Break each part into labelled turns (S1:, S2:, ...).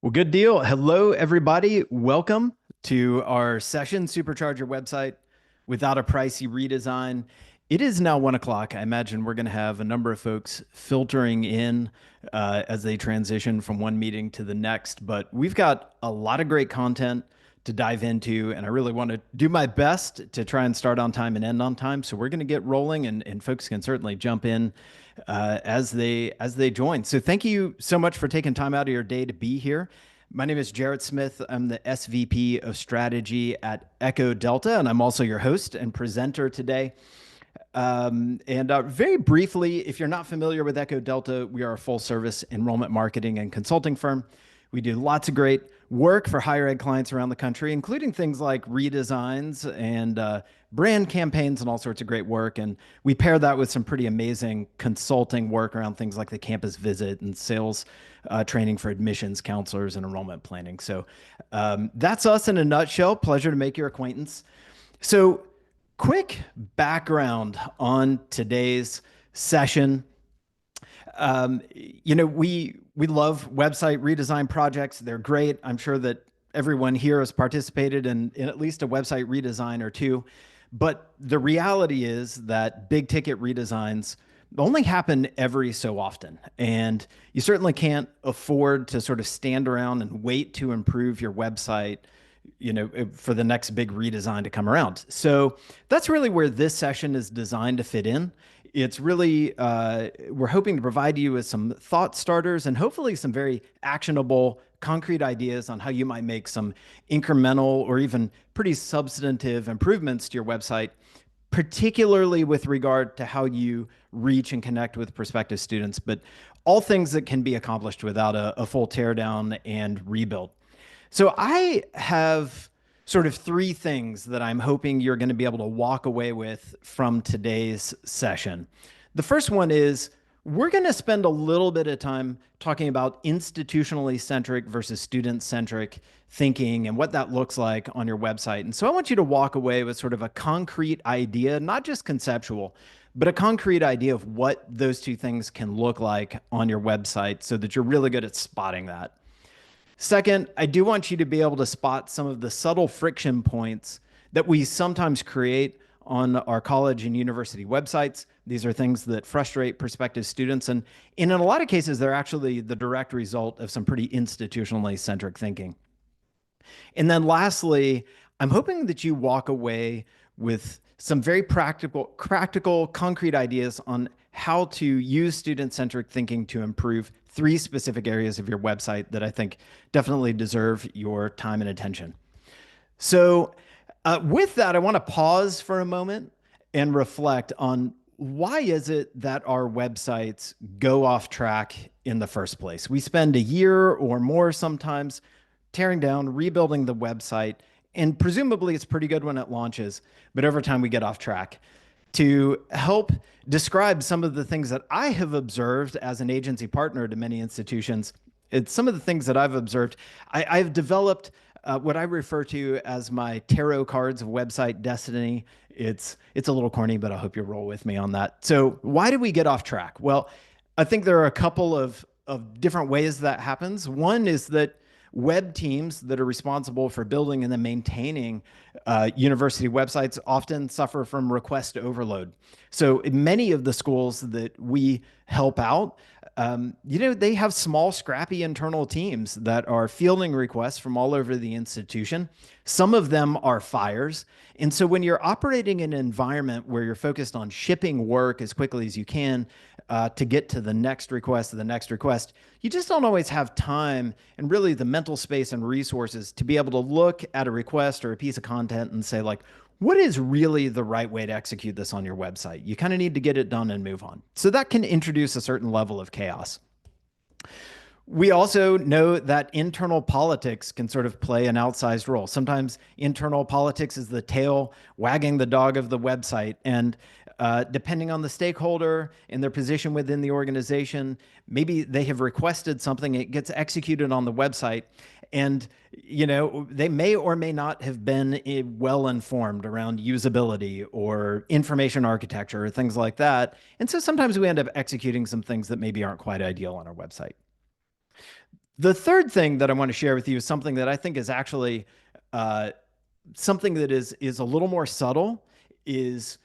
S1: Well, good deal. Hello, everybody. Welcome to our session, Supercharge your website without a pricey redesign. It is now 1 o'clock. I imagine we're going to have a number of folks filtering in as they transition from one meeting to the next. But we've got a lot of great content to dive into, and I really want to do my best to try and start on time and end on time. So we're going to get rolling, and folks can certainly jump in as they join. So thank you so much for taking time out of your day to be here. My name is Jarrett Smith. I'm the SVP of Strategy at Echo Delta, and I'm also your host and presenter today. And very briefly, if you're not familiar with Echo Delta, we are a full service enrollment marketing and consulting firm. We do lots of great work for higher ed clients around the country, including things like redesigns and brand campaigns and all sorts of great work. And we pair that with some pretty amazing consulting work around things like the campus visit and sales training for admissions counselors and enrollment planning. So that's us in a nutshell. Pleasure to make your acquaintance. So quick background on today's session. We love website redesign projects. They're great. I'm sure that everyone here has participated in at least a website redesign or two. But the reality is that big ticket redesigns only happen every so often. And you certainly can't afford to sort of stand around and wait to improve your website, for the next big redesign to come around. So that's really where this session is designed to fit in. It's really, we're hoping to provide you with some thought starters and hopefully some very actionable, concrete ideas on how you might make some incremental or even pretty substantive improvements to your website, particularly with regard to how you reach and connect with prospective students, but all things that can be accomplished without a full teardown and rebuild. So I have sort of three things that I'm hoping you're going to be able to walk away with from today's session. The first one is we're going to spend a little bit of time talking about institutionally centric versus student centric thinking and what that looks like on your website. And so I want you to walk away with sort of a concrete idea, not just conceptual, but a concrete idea of what those two things can look like on your website so that you're really good at spotting that. Second, I do want you to be able to spot some of the subtle friction points that we sometimes create on our college and university websites. These are things that frustrate prospective students. And in a lot of cases, they're actually the direct result of some pretty institutionally centric thinking. And then lastly, I'm hoping that you walk away with some very practical, concrete ideas on how to use student-centric thinking to improve three specific areas of your website that I think definitely deserve your time and attention. So with that, I want to pause for a moment and reflect on why is it that our websites go off track in the first place? We spend a year or more sometimes tearing down, rebuilding the website, and presumably it's pretty good when it launches, but over time we get off track. To help describe some of the things that I have observed as an agency partner to many institutions, it's some of the things that I've observed. I've developed what I refer to as my tarot cards of website destiny. It's a little corny, but I hope you'll roll with me on that. So why do we get off track? Well, I think there are a couple of different ways that happens. One is that web teams that are responsible for building and then maintaining university websites often suffer from request overload. So many of the schools that we help out, they have small, scrappy internal teams that are fielding requests from all over the institution. Some of them are fires. And so when you're operating in an environment where you're focused on shipping work as quickly as you can to get to the next request, you just don't always have time and really the mental space and resources to be able to look at a request or a piece of content and say, like, what is really the right way to execute this on your website? You kind of need to get it done and move on. So that can introduce a certain level of chaos. We also know that internal politics can sort of play an outsized role. Sometimes internal politics is the tail wagging the dog of the website. And depending on the stakeholder and their position within the organization, maybe they have requested something, it gets executed on the website. And, they may or may not have been well informed around usability or information architecture or things like that. And so sometimes we end up executing some things that maybe aren't quite ideal on our website. The third thing that I want to share with you is something that I think is actually uh, something that is a little more subtle, is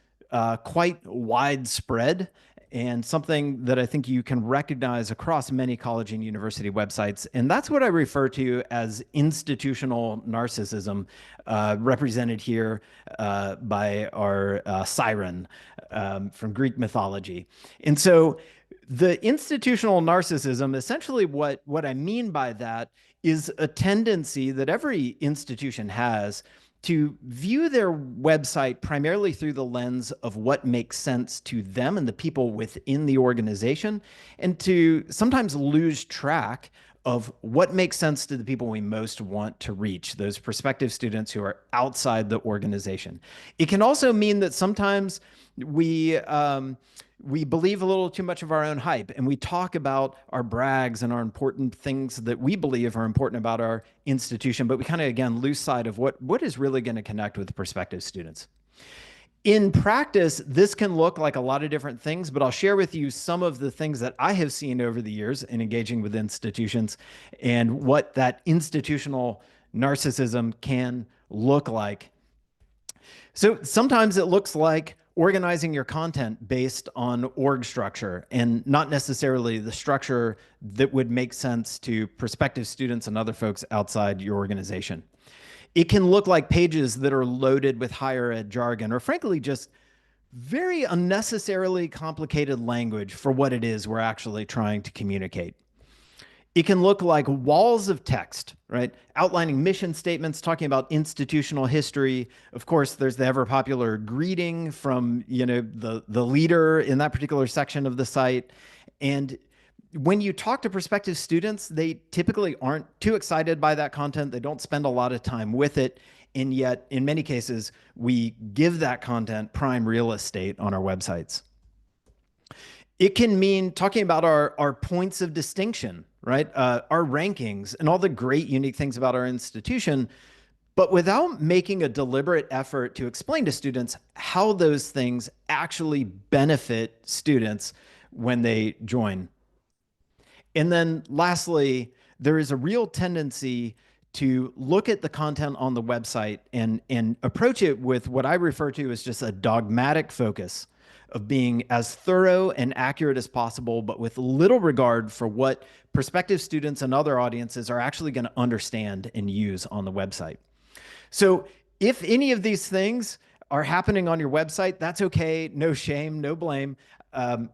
S1: quite widespread, and something that I think you can recognize across many college and university websites. And that's what I refer to as institutional narcissism, represented here by our siren from Greek mythology. And so the institutional narcissism, essentially what I mean by that is a tendency that every institution has to view their website primarily through the lens of what makes sense to them and the people within the organization, and to sometimes lose track of what makes sense to the people we most want to reach, those prospective students who are outside the organization. It can also mean that sometimes we we believe a little too much of our own hype, and we talk about our brags and our important things that we believe are important about our institution, but we kind of, again, lose sight of what is really going to connect with prospective students. In practice, this can look like a lot of different things, but I'll share with you some of the things that I have seen over the years in engaging with institutions and what that institutional narcissism can look like. So sometimes it looks like organizing your content based on org structure and not necessarily the structure that would make sense to prospective students and other folks outside your organization. It can look like pages that are loaded with higher ed jargon, or frankly, just very unnecessarily complicated language for what it is we're actually trying to communicate. It can look like walls of text, right? Outlining mission statements, talking about institutional history. Of course, there's the ever popular greeting from, the leader in that particular section of the site. And when you talk to prospective students, they typically aren't too excited by that content. They don't spend a lot of time with it. And yet, in many cases, we give that content prime real estate on our websites. It can mean talking about our points of distinction, right? Our rankings and all the great, unique things about our institution, but without making a deliberate effort to explain to students how those things actually benefit students when they join. And then lastly, there is a real tendency to look at the content on the website and approach it with what I refer to as just a dogmatic focus of being as thorough and accurate as possible, but with little regard for what prospective students and other audiences are actually going to understand and use on the website. So if any of these things are happening on your website, that's okay. No shame, no blame.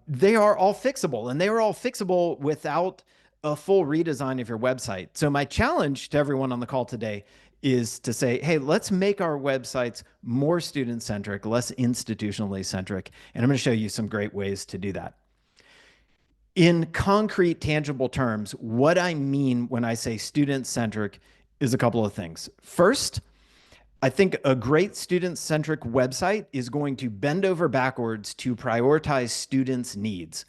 S1: They are all fixable, and they are all fixable without a full redesign of your website. So my challenge to everyone on the call today is to say, hey, let's make our websites more student-centric, less institutionally centric. And I'm going to show you some great ways to do that. In concrete, tangible terms, what I mean when I say student-centric is a couple of things. First, I think a great student-centric website is going to bend over backwards to prioritize students' needs.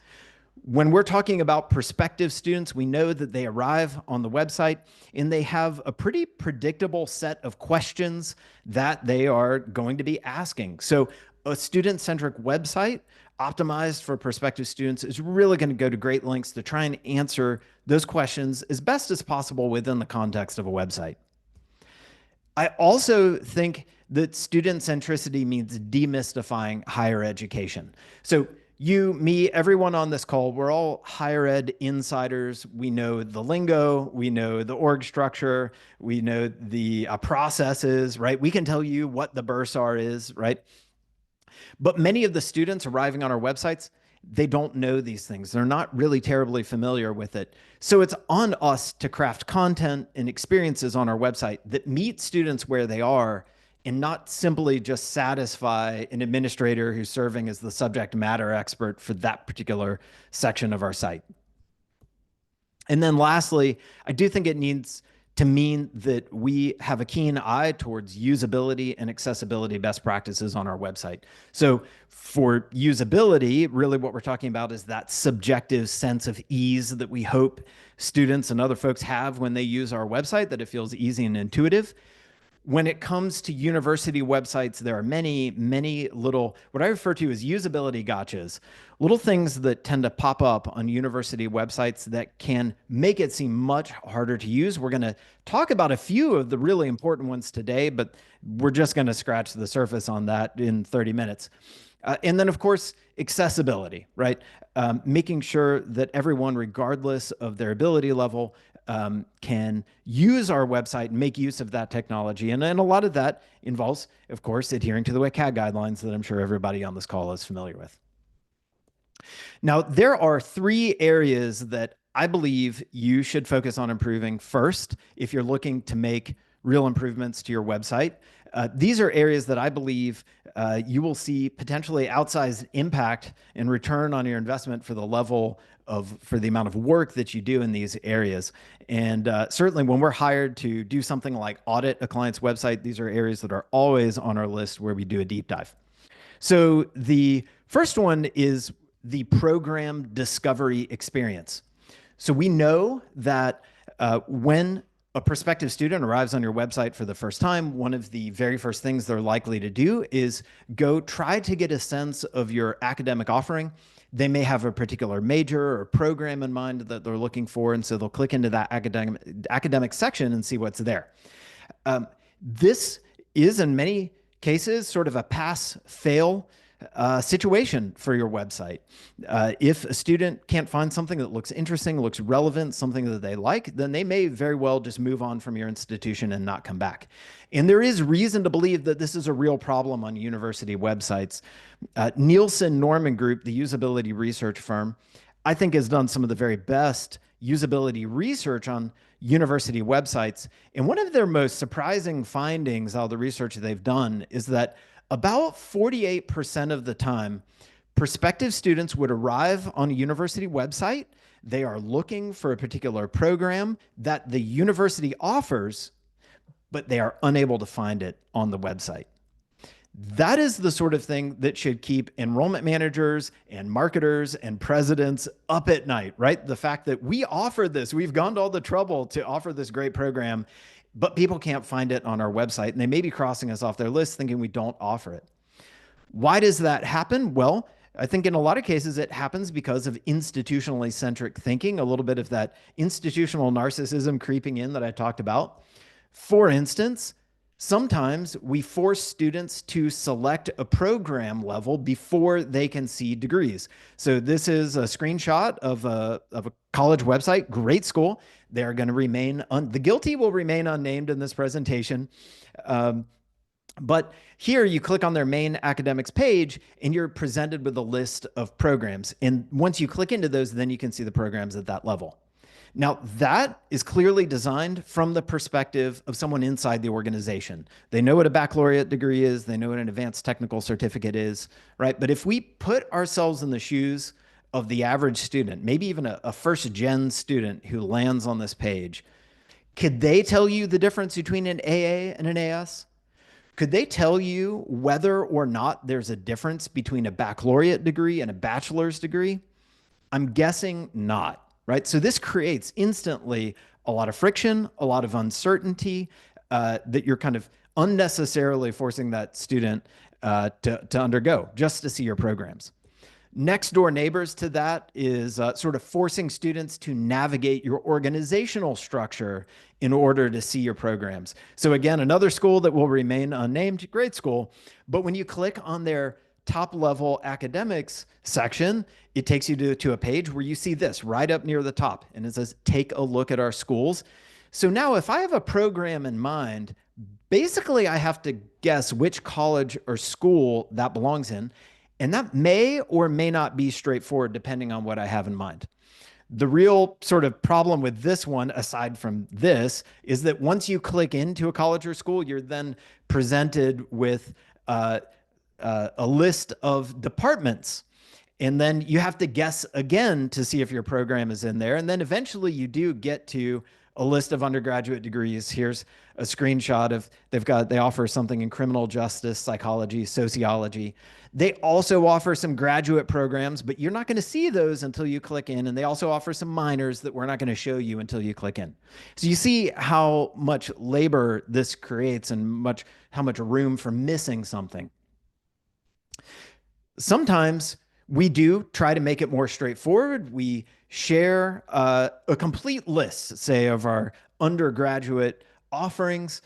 S1: When we're talking about prospective students, we know that they arrive on the website and they have a pretty predictable set of questions that they are going to be asking. So a student-centric website optimized for prospective students is really going to go to great lengths to try and answer those questions as best as possible within the context of a website. I also think that student centricity means demystifying higher education. So you, me, everyone on this call, we're all higher ed insiders. We know the lingo, we know the org structure, we know the processes, right? We can tell you what the bursar is, right? But many of the students arriving on our websites, they don't know these things. They're not really terribly familiar with it. So it's on us to craft content and experiences on our website that meet students where they are and not simply just satisfy an administrator who's serving as the subject matter expert for that particular section of our site. And then lastly, I do think it needs to mean that we have a keen eye towards usability and accessibility best practices on our website. So for usability, really what we're talking about is that subjective sense of ease that we hope students and other folks have when they use our website, that it feels easy and intuitive. when it comes to university websites, there are many, many little, what I refer to as usability gotchas, little things that tend to pop up on university websites that can make it seem much harder to use. We're going to talk about a few of the really important ones today, but we're just going to scratch the surface on that in 30 minutes. And then, of course, accessibility, right? Making sure that everyone, regardless of their ability level, can use our website and make use of that technology. And a lot of that involves, of course, adhering to the WCAG guidelines that I'm sure everybody on this call is familiar with. Now, there are 3 areas that I believe you should focus on improving first if you're looking to make real improvements to your website. These are areas that I believe you will see potentially outsized impact and return on your investment for the amount of work that you do in these areas. And certainly when we're hired to do something like audit a client's website, these are areas that are always on our list where we do a deep dive. So the first one is the program discovery experience. So we know that when a prospective student arrives on your website for the first time, one of the very first things they're likely to do is go try to get a sense of your academic offering. They may have a particular major or program in mind that they're looking for, and so they'll click into that academic section and see what's there. This is, in many cases, sort of a pass-fail situation for your website. If a student can't find something that looks interesting, looks relevant, something that they like, then they may very well just move on from your institution and not come back. And there is reason to believe that this is a real problem on university websites. Nielsen Norman Group, the usability research firm, I think has done some of the very best usability research on university websites. And one of their most surprising findings out of the research they've done is that about 48% of the time, prospective students would arrive on a university website. They are looking for a particular program that the university offers, but they are unable to find it on the website. That is the sort of thing that should keep enrollment managers and marketers and presidents up at night, right? The fact that we offer this, we've gone to all the trouble to offer this great program, but people can't find it on our website, and they may be crossing us off their list thinking we don't offer it. Why does that happen? Well, I think in a lot of cases it happens because of institutionally centric thinking, a little bit of that institutional narcissism creeping in that I talked about. For instance, sometimes we force students to select a program level before they can see degrees. So this is a screenshot of a college website, great school. They're going to remain, the guilty will remain unnamed in this presentation. But here you click on their main academics page and you're presented with a list of programs. And once you click into those, then you can see the programs at that level. Now, that is clearly designed from the perspective of someone inside the organization. They know what a baccalaureate degree is. They know what an advanced technical certificate is, right? But if we put ourselves in the shoes of the average student, maybe even a first-gen student who lands on this page, could they tell you the difference between an AA and an AS? Could they tell you whether or not there's a difference between a baccalaureate degree and a bachelor's degree? I'm guessing not. Right? So this creates instantly a lot of friction, a lot of uncertainty that you're kind of unnecessarily forcing that student to undergo just to see your programs. Next door neighbors to that is sort of forcing students to navigate your organizational structure in order to see your programs. So again, another school that will remain unnamed, great school, but when you click on their top level academics section, it takes you to a page where you see this right up near the top, and it says, take a look at our schools. So now if I have a program in mind, basically I have to guess which college or school that belongs in, and that may or may not be straightforward depending on what I have in mind. The real sort of problem with this one, aside from this, is that once you click into a college or school, you're then presented with a list of departments. And then you have to guess again to see if your program is in there. And then eventually you do get to a list of undergraduate degrees. Here's a screenshot of they offer something in criminal justice, psychology, sociology. They also offer some graduate programs, but you're not going to see those until you click in. And they also offer some minors that we're not going to show you until you click in. So you see how much labor this creates and how much room for missing something. Sometimes we do try to make it more straightforward. We share a complete list, say, of our undergraduate offerings,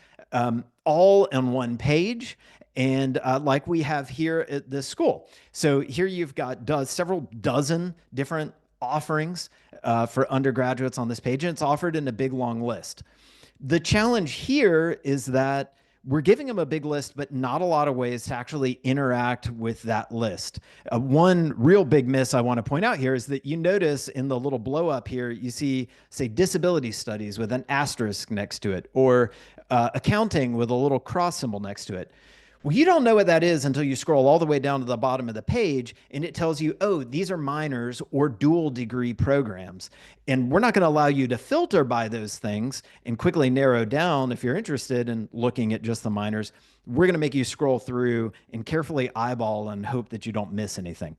S1: all in one page, and like we have here at this school. So here you've got several dozen different offerings for undergraduates on this page, and it's offered in a big, long list. The challenge here is that we're giving them a big list, but not a lot of ways to actually interact with that list. One real big miss I want to point out here is that you notice in the little blow up here, you see, say, disability studies with an asterisk next to it, or accounting with a little cross symbol next to it. Well, you don't know what that is until you scroll all the way down to the bottom of the page and it tells you, oh, these are minors or dual degree programs. And we're not going to allow you to filter by those things and quickly narrow down if you're interested in looking at just the minors. We're going to make you scroll through and carefully eyeball and hope that you don't miss anything.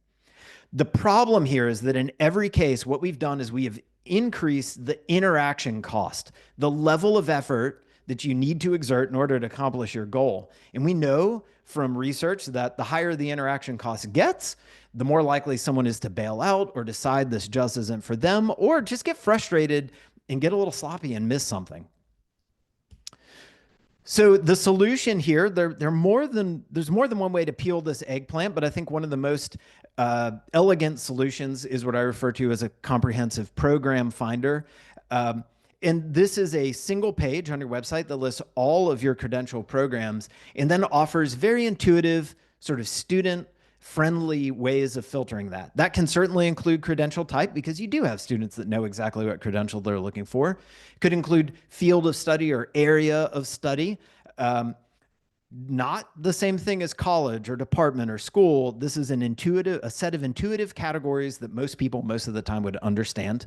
S1: The problem here is that in every case, what we've done is we have increased the interaction cost, the level of effort that you need to exert in order to accomplish your goal. And we know from research that the higher the interaction cost gets, the more likely someone is to bail out or decide this just isn't for them, or just get frustrated and get a little sloppy and miss something. So the solution here, there's more than one way to peel this eggplant, but I think one of the most elegant solutions is what I refer to as a comprehensive program finder. And this is a single page on your website that lists all of your credential programs and then offers very intuitive, sort of student-friendly ways of filtering that. That can certainly include credential type, because you do have students that know exactly what credential they're looking for. It could include field of study or area of study. Not the same thing as college or department or school. This is a set of intuitive categories that most people most of the time would understand.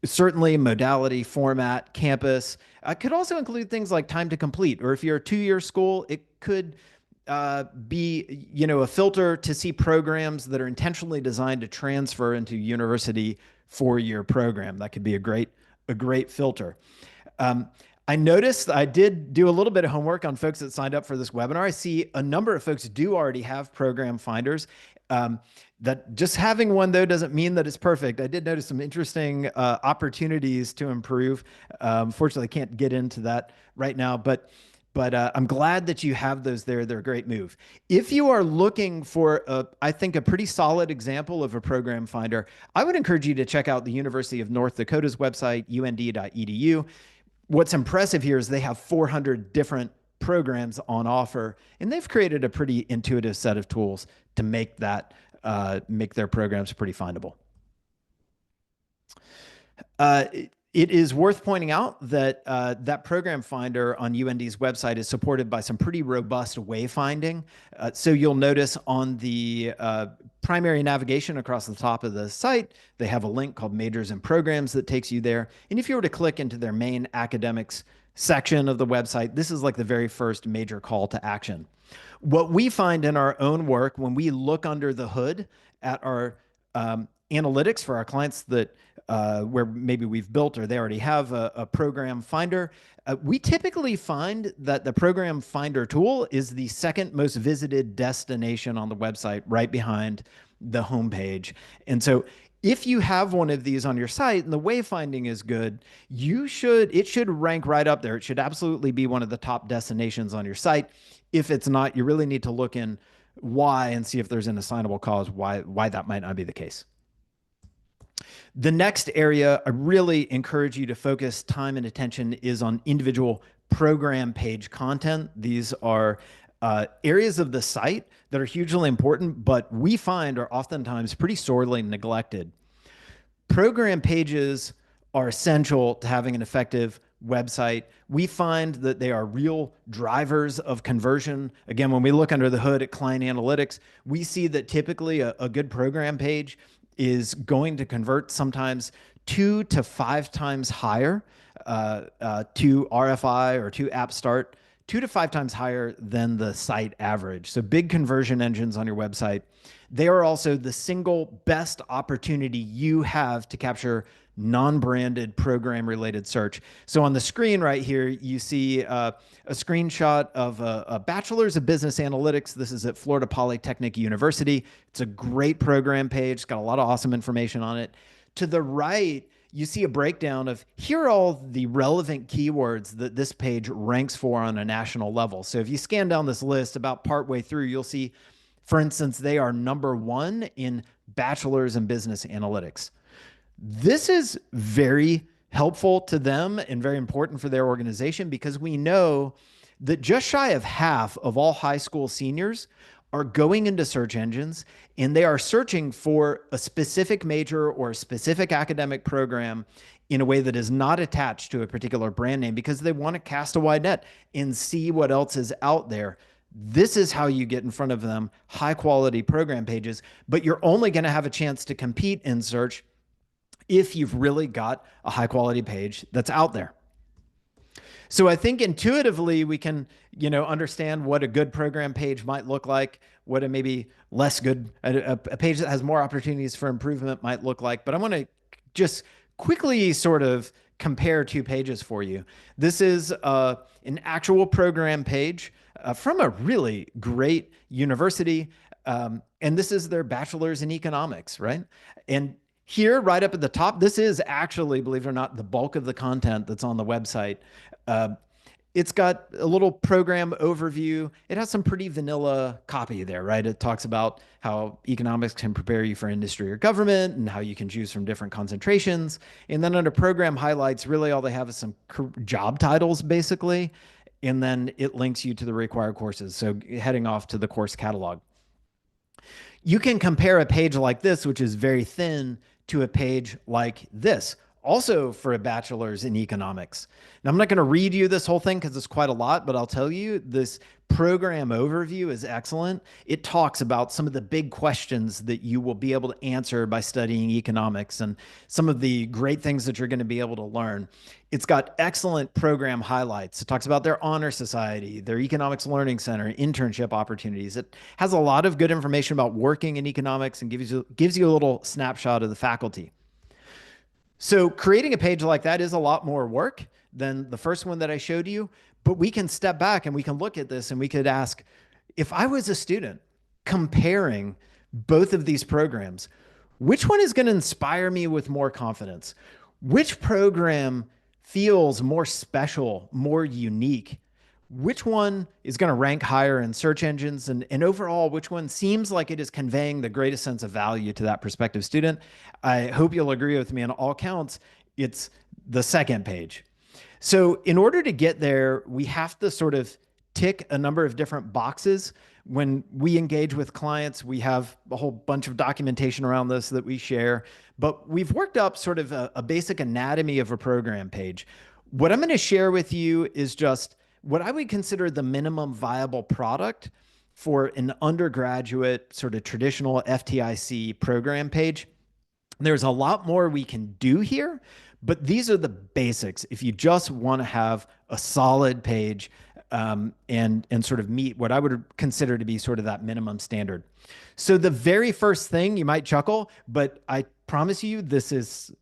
S1: Certainly modality, format, campus. Could also include things like time to complete, or if you're a two-year school, it could be, a filter to see programs that are intentionally designed to transfer into university four-year program. That could be a great filter. I noticed I did do a little bit of homework on folks that signed up for this webinar. I see a number of folks do already have program finders. That just having one, though, doesn't mean that it's perfect. I did notice some interesting opportunities to improve. Fortunately, I can't get into that right now, but I'm glad that you have those there. They're a great move. If you are looking for, I think, a pretty solid example of a program finder, I would encourage you to check out the University of North Dakota's website, und.edu. What's impressive here is they have 400 different programs on offer, and they've created a pretty intuitive set of tools to make their programs pretty findable. It is worth pointing out that that program finder on UND's website is supported by some pretty robust wayfinding. So you'll notice on the primary navigation across the top of the site, they have a link called Majors and Programs that takes you there. And if you were to click into their main academics section of the website, this is like the very first major call to action. What we find in our own work when we look under the hood at our analytics for our clients that where maybe we've built or they already have a program finder, we typically find that the program finder tool is the second most visited destination on the website, right behind the homepage. And so if you have one of these on your site and the wayfinding is good, it should rank right up there. It should absolutely be one of the top destinations on your site. If it's not, you really need to look in why and see if there's an assignable cause why that might not be the case. The next area I really encourage you to focus time and attention is on individual program page content. These are areas of the site that are hugely important, but we find are oftentimes pretty sorely neglected. Program pages are essential to having an effective website. We find that they are real drivers of conversion. Again, when we look under the hood at client analytics, we see that typically a good program page is going to convert sometimes 2 to 5 times higher to RFI or to App Start, 2 to 5 times higher than the site average. So big conversion engines on your website. They are also the single best opportunity you have to capture non-branded program related search. So on the screen right here, you see a screenshot of a bachelor's of business analytics. This is at Florida Polytechnic University. It's a great program page. It's got a lot of awesome information on it. To the right, you see a breakdown of here are all the relevant keywords that this page ranks for on a national level. So if you scan down this list about partway through, you'll see, for instance, they are #1 in bachelor's in business analytics. This is very helpful to them and very important for their organization because we know that just shy of half of all high school seniors are going into search engines and they are searching for a specific major or a specific academic program in a way that is not attached to a particular brand name because they want to cast a wide net and see what else is out there. This is how you get in front of them, high quality program pages, but you're only going to have a chance to compete in search if you've really got a high quality page that's out there. So I think intuitively we can, understand what a good program page might look like, what a maybe less good, a page that has more opportunities for improvement might look like. But I want to just quickly sort of compare 2 pages for you. This is an actual program page from a really great university. And this is their bachelor's in economics, right? And here, right up at the top, this is actually, believe it or not, the bulk of the content that's on the website. It's got a little program overview. It has some pretty vanilla copy there, right? It talks about how economics can prepare you for industry or government and how you can choose from different concentrations. And then under program highlights, really all they have is some job titles, basically. And then it links you to the required courses. So heading off to the course catalog. You can compare a page like this, which is very thin, to a page like this, also for a bachelor's in economics. Now, I'm not going to read you this whole thing because it's quite a lot, but I'll tell you this program overview is excellent. It talks about some of the big questions that you will be able to answer by studying economics and some of the great things that you're going to be able to learn. It's got excellent program highlights. It talks about their honor society, their economics learning center, internship opportunities. It has a lot of good information about working in economics and gives you a little snapshot of the faculty. So creating a page like that is a lot more work than the first one that I showed you, but we can step back and we can look at this and we could ask, if I was a student comparing both of these programs, which one is going to inspire me with more confidence? Which program feels more special, more unique? Which one is going to rank higher in search engines? And overall, which one seems like it is conveying the greatest sense of value to that prospective student? I hope you'll agree with me on all counts. It's the second page. So in order to get there, we have to sort of tick a number of different boxes. When we engage with clients, we have a whole bunch of documentation around this that we share, but we've worked up sort of a basic anatomy of a program page. What I'm going to share with you is just what I would consider the minimum viable product for an undergraduate sort of traditional FTIC program page. There's a lot more we can do here, but these are the basics. If you just want to have a solid page and sort of meet what I would consider to be sort of that minimum standard. So the very first thing, you might chuckle, but I promise you this is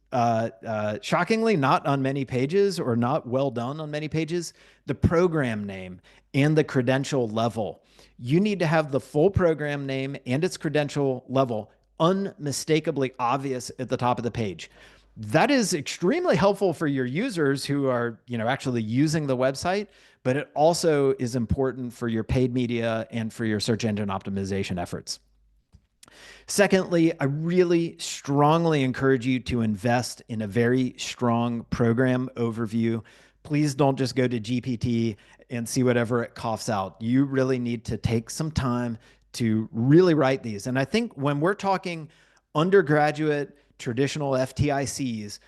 S1: shockingly not on many pages or not well done on many pages, the program name and the credential level. You need to have the full program name and its credential level unmistakably obvious at the top of the page. That is extremely helpful for your users who are, actually using the website, but it also is important for your paid media and for your search engine optimization efforts. Secondly, I really strongly encourage you to invest in a very strong program overview. Please don't just go to GPT and see whatever it coughs out. You really need to take some time to really write these. And I think when we're talking undergraduate traditional FTICs,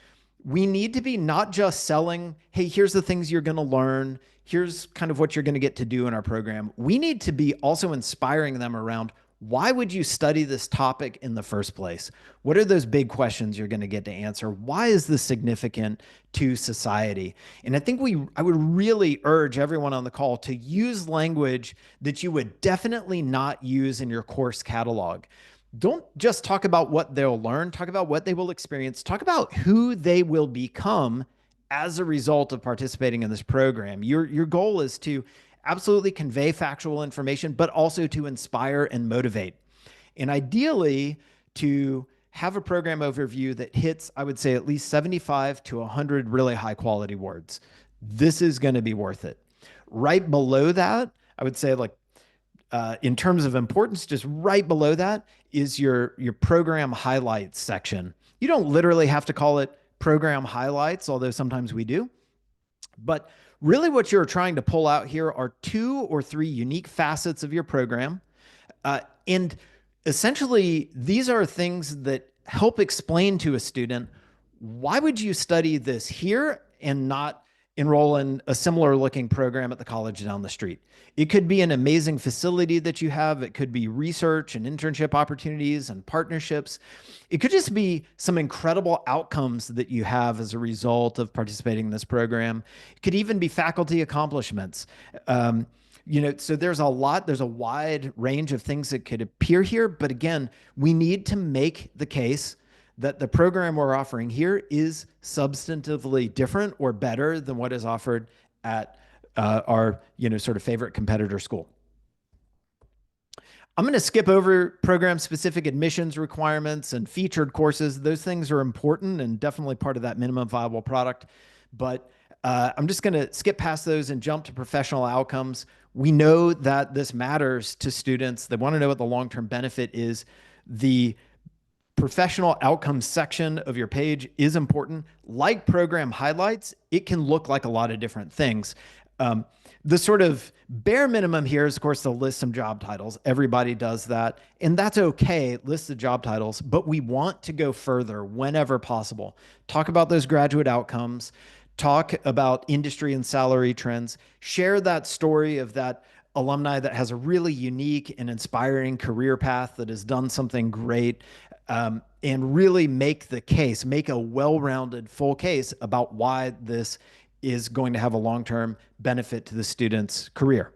S1: we need to be not just selling, hey, here's the things you're going to learn. Here's kind of what you're going to get to do in our program. We need to be also inspiring them around Why would you study this topic in the first place? What are those big questions you're going to get to answer? Why is this significant to society? And I would really urge everyone on the call to use language that you would definitely not use in your course catalog. Don't just talk about what they'll learn, talk about what they will experience, talk about who they will become as a result of participating in this program. Your goal is to absolutely convey factual information, but also to inspire and motivate. And ideally, to have a program overview that hits, I would say, at least 75 to 100 really high quality words. This is going to be worth it. Right below that, I would say, like, in terms of importance, just right below that is your program highlights section. You don't literally have to call it program highlights, although sometimes we do. But really what you're trying to pull out here are 2 or 3 unique facets of your program. And essentially, these are things that help explain to a student, why would you study this here and not enroll in a similar looking program at the college down the street? It could be an amazing facility that you have. It could be research and internship opportunities and partnerships. It could just be some incredible outcomes that you have as a result of participating in this program. It could even be faculty accomplishments. So there's a wide range of things that could appear here. But again, we need to make the case that the program we're offering here is substantively different or better than what is offered at our sort of favorite competitor school. I'm going to skip over program-specific admissions requirements and featured courses. Those things are important and definitely part of that minimum viable product. But I'm just going to skip past those and jump to professional outcomes. We know that this matters to students. They want to know what the long-term benefit is. The professional outcomes section of your page is important. Like program highlights, it can look like a lot of different things. The sort of bare minimum here is, of course, to list some job titles. Everybody does that, and that's okay. List the job titles, but we want to go further whenever possible. Talk about those graduate outcomes. Talk about industry and salary trends. Share that story of that alumni that has a really unique and inspiring career path that has done something great, and really make the case, make a well-rounded full case about why this is going to have a long-term benefit to the student's career.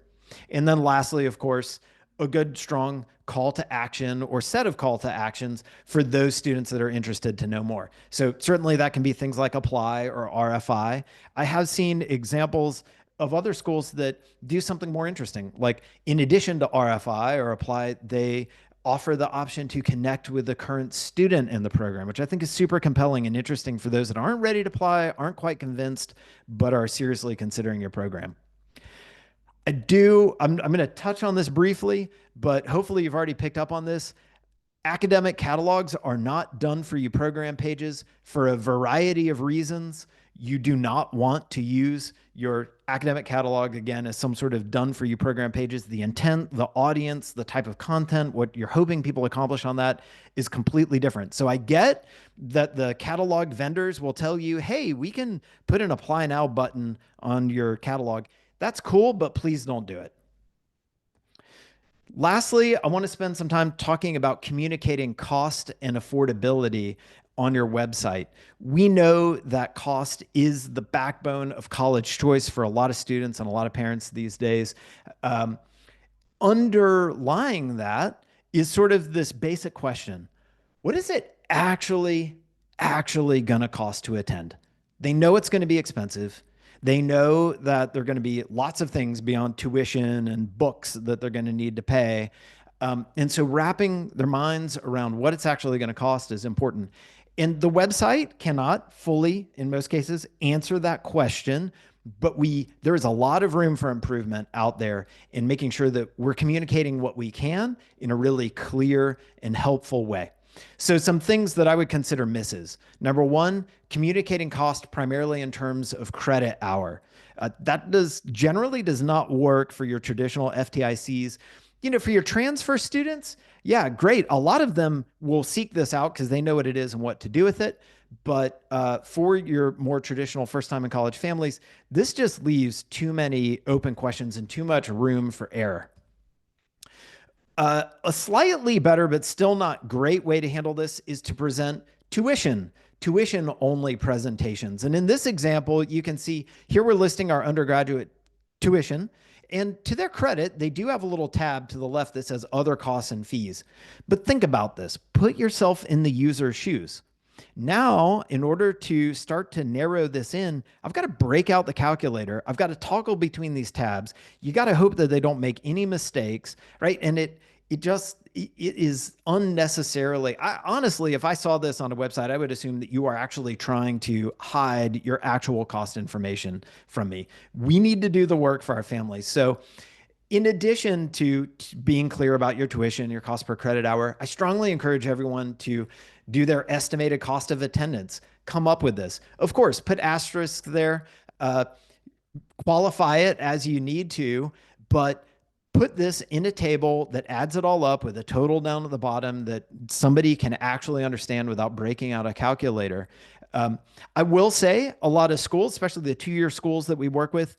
S1: And then lastly, of course, a good, strong call to action or set of call to actions for those students that are interested to know more. So certainly that can be things like apply or RFI. I have seen examples of other schools that do something more interesting. Like in addition to RFI or apply, they offer the option to connect with the current student in the program, which I think is super compelling and interesting for those that aren't ready to apply, aren't quite convinced, but are seriously considering your program. I'm going to touch on this briefly, but hopefully you've already picked up on this. Academic catalogs are not done for you program pages for a variety of reasons. You do not want to use your academic catalog, again, as some sort of done for you program pages. The intent, the audience, the type of content, what you're hoping people accomplish on that is completely different. So I get that the catalog vendors will tell you, hey, we can put an apply now button on your catalog. That's cool, but please don't do it. Lastly, I want to spend some time talking about communicating cost and affordability on your website. We know that cost is the backbone of college choice for a lot of students and a lot of parents these days. Underlying that is sort of this basic question: what is it actually going to cost to attend? They know it's going to be expensive. They know that there are going to be lots of things beyond tuition and books that they're going to need to pay. And so wrapping their minds around what it's actually going to cost is important. And the website cannot fully, in most cases, answer that question, but there is a lot of room for improvement out there in making sure that we're communicating what we can in a really clear and helpful way. So some things that I would consider misses. Number one, communicating cost primarily in terms of credit hour. That generally does not work for your traditional FTICs. For your transfer students, yeah, great. A lot of them will seek this out because they know what it is and what to do with it. But for your more traditional first-time in college families, this just leaves too many open questions and too much room for error. A slightly better, but still not great way to handle this is to present tuition, tuition only presentations. And in this example, you can see here we're listing our undergraduate tuition. And to their credit, they do have a little tab to the left that says other costs and fees. But think about this. Put yourself in the user's shoes. Now, in order to start to narrow this in, I've got to break out the calculator. I've got to toggle between these tabs. You got to hope that they don't make any mistakes, right? And it is unnecessarily, honestly, if I saw this on a website, I would assume that you are actually trying to hide your actual cost information from me. We need to do the work for our families. So in addition to being clear about your tuition, your cost per credit hour, I strongly encourage everyone to do their estimated cost of attendance. Come up with this. Of course, put asterisks there, qualify it as you need to, but put this in a table that adds it all up with a total down at the bottom that somebody can actually understand without breaking out a calculator. I will say a lot of schools, especially the two-year schools that we work with,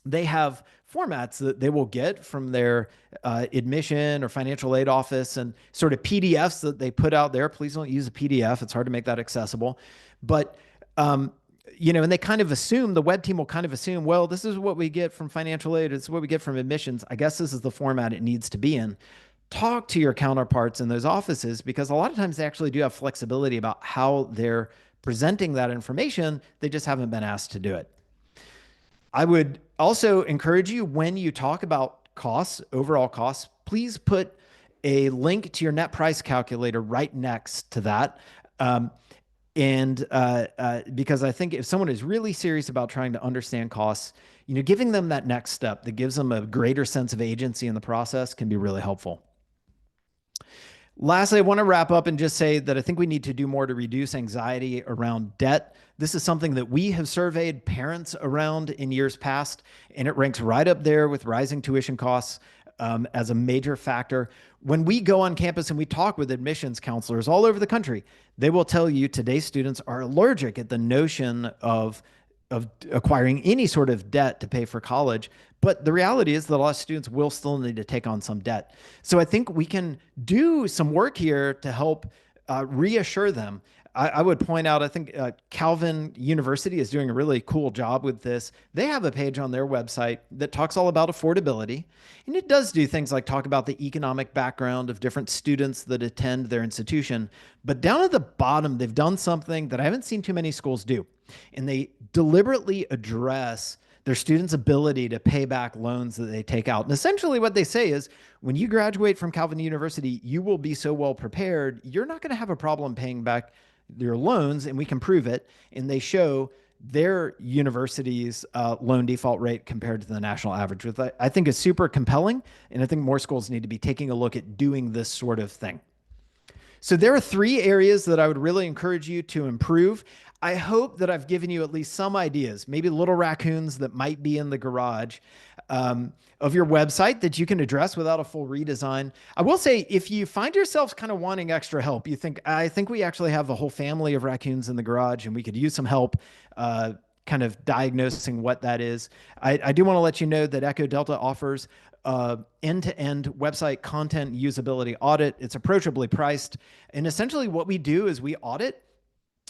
S1: they have formats that they will get from their admission or financial aid office and sort of PDFs that they put out there. Please don't use a PDF. It's hard to make that accessible. But, and they kind of assume, the web team will kind of assume, well, this is what we get from financial aid. It's what we get from admissions. I guess this is the format it needs to be in. Talk to your counterparts in those offices, because a lot of times they actually do have flexibility about how they're presenting that information. They just haven't been asked to do it. I would also encourage you, when you talk about costs, overall costs, please put a link to your net price calculator right next to that. Because I think if someone is really serious about trying to understand costs, giving them that next step that gives them a greater sense of agency in the process can be really helpful. Lastly, I want to wrap up and just say that I think we need to do more to reduce anxiety around debt. This is something that we have surveyed parents around in years past, and it ranks right up there with rising tuition costs as a major factor. When we go on campus and we talk with admissions counselors all over the country, they will tell you today's students are allergic at the notion of acquiring any sort of debt to pay for college. But the reality is that a lot of students will still need to take on some debt. So I think we can do some work here to help reassure them. I would point out, I think Calvin University is doing a really cool job with this. They have a page on their website that talks all about affordability. And it does do things like talk about the economic background of different students that attend their institution. But down at the bottom, they've done something that I haven't seen too many schools do. And they deliberately address their students' ability to pay back loans that they take out. And essentially what they say is, when you graduate from Calvin University, you will be so well prepared, you're not going to have a problem paying back your loans, and we can prove it. And they show their university's loan default rate compared to the national average, which I think is super compelling. And I think more schools need to be taking a look at doing this sort of thing. So there are 3 areas that I would really encourage you to improve. I hope that I've given you at least some ideas, maybe little raccoons that might be in the garage of your website that you can address without a full redesign. I will say, if you find yourselves kind of wanting extra help, you think, I think we actually have a whole family of raccoons in the garage and we could use some help kind of diagnosing what that is. I do want to let you know that Echo Delta offers end-to-end website content usability audit. It's approachably priced. And essentially what we do is we audit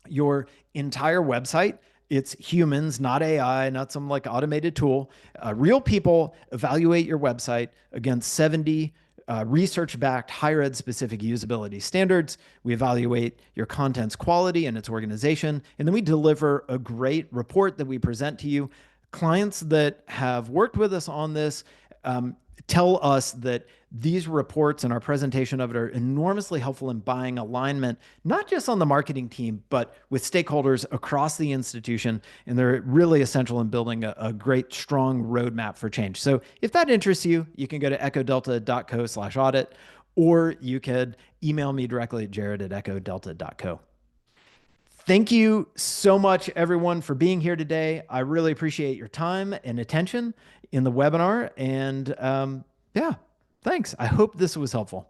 S1: your entire website. It's humans, not AI, not some like automated tool. Real people evaluate your website against 70 research-backed higher ed specific usability standards. We evaluate your content's quality and its organization, and then we deliver a great report that we present to you. Clients that have worked with us on this tell us that these reports and our presentation of it are enormously helpful in buying alignment, not just on the marketing team, but with stakeholders across the institution. And they're really essential in building a great, strong roadmap for change. So if that interests you, you can go to echodelta.co/audit, or you could email me directly at jared@echodelta.co. Thank you so much, everyone, for being here today. I really appreciate your time and attention in the webinar. And yeah, thanks. I hope this was helpful.